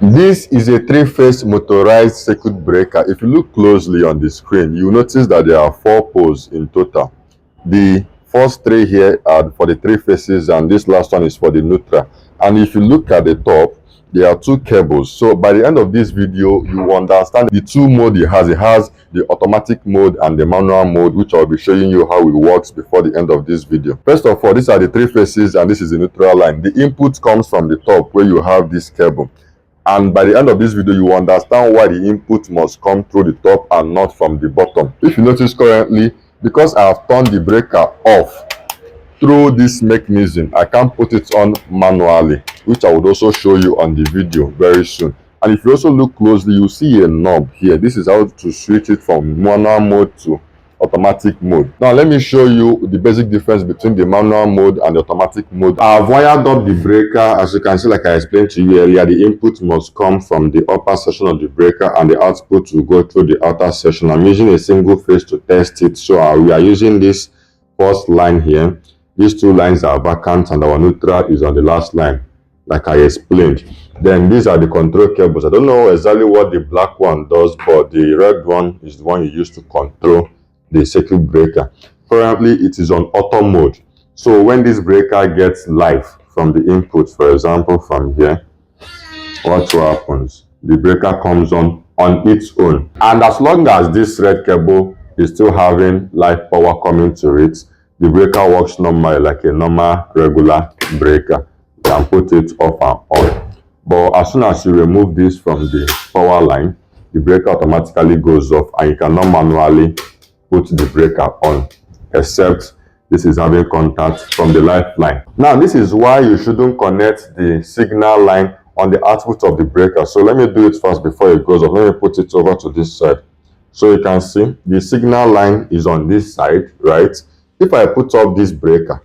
This is a three-phase motorized circuit breaker. If you look closely on the screen, you will notice that there are 4 poles in total. The first 3 here are for the 3 phases, and this last one is for the neutral. And if you look at the top, there are 2 cables. So by the end of this video, you will understand the 2 modes it has. It has the automatic mode and the manual mode, which I'll be showing you how it works before the end of this video. First of all, these are the 3 phases, and this is the neutral line. The input comes from the top where you have this cable. And by the end of this video, you will understand why the input must come through the top and not from the bottom. If you notice currently, because I have turned the breaker off through this mechanism, I can't put it on manually, which I would also show you on the video very soon. And if you also look closely, you see a knob here. This is how to switch it from manual mode to automatic mode. Now let me show you the basic difference between the manual mode and the automatic mode. I've wired up the breaker. As you can see, like I explained to you earlier, the input must come from the upper section of the breaker and the output will go through the outer section. I'm using a single phase to test it, so we are using this first line here. These 2 lines are vacant and our neutral is on the last line, like I explained. Then these are the control cables. I don't know exactly what the black one does, but the red one is the one you use to control the circuit breaker. Currently it is on auto mode, so when this breaker gets live from the input, for example from here, what happens? The breaker comes on its own, and as long as this red cable is still having live power coming to it, the breaker works normally like a normal regular breaker. You can put it off and on, but as soon as you remove this from the power line, the breaker automatically goes off and you cannot manually put the breaker on, except this is having contact from the lifeline. Now this is why you shouldn't connect the signal line on the output of the breaker. So let me do it first before it goes off. Let me put it over to this side, so you can see the signal line is on this side, right? If I put up this breaker,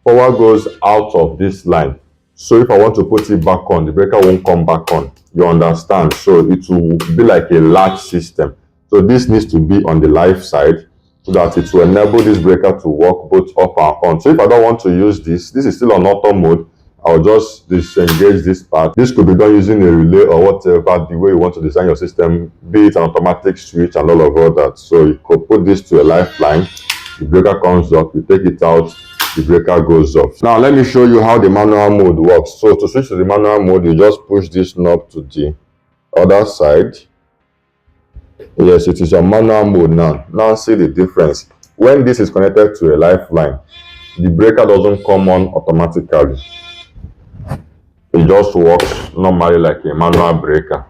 power goes out of this line, so if I want to put it back on, the breaker won't come back on. You understand? So it will be like a latch system. So this needs to be on the live side so that it will enable this breaker to work both up and on. So if I don't want to use this is still on auto mode, I'll just disengage this part. This could be done using a relay or whatever, the way you want to design your system, be it an automatic switch and all that. So you could put this to a lifeline, the breaker comes up, you take it out, the breaker goes off. Now let me show you how the manual mode works. So to switch to the manual mode, you just push this knob to the other side. Yes, it is on manual mode now. Now see the difference. When this is connected to a lifeline, the breaker doesn't come on automatically. It just works normally like a manual breaker.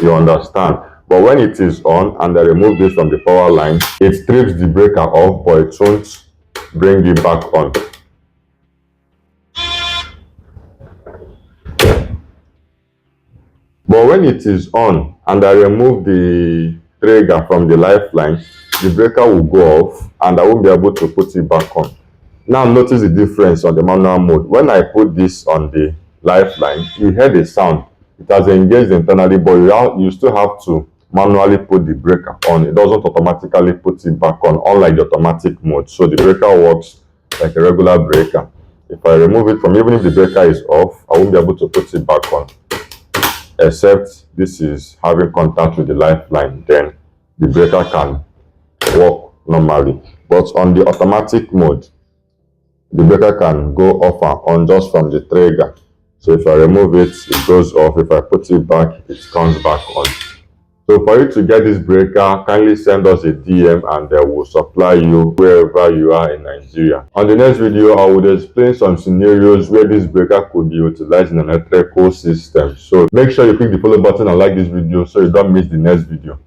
You understand? But when it is on and I remove this from the power line, it strips the breaker off, but it won't bring it back on. But when it is on and I remove the trigger from the lifeline, the breaker will go off and I won't be able to put it back on. Now notice the difference on the manual mode. When I put this on the lifeline, you hear the sound. It has engaged internally, but you still have to manually put the breaker on. It doesn't automatically put it back on, unlike the automatic mode. So the breaker works like a regular breaker. If I remove it from, even if the breaker is off, I won't be able to put it back on, except this is having contact with the lifeline. Then the breaker can work normally. But on the automatic mode, the breaker can go off and on just from the trigger. So if I remove it, it goes off. If I put it back, it comes back on. So for you to get this breaker, kindly send us a DM and they will supply you wherever you are in Nigeria. On the next video, I will explain some scenarios where this breaker could be utilized in an electrical system. So make sure you click the follow button and like this video so you don't miss the next video.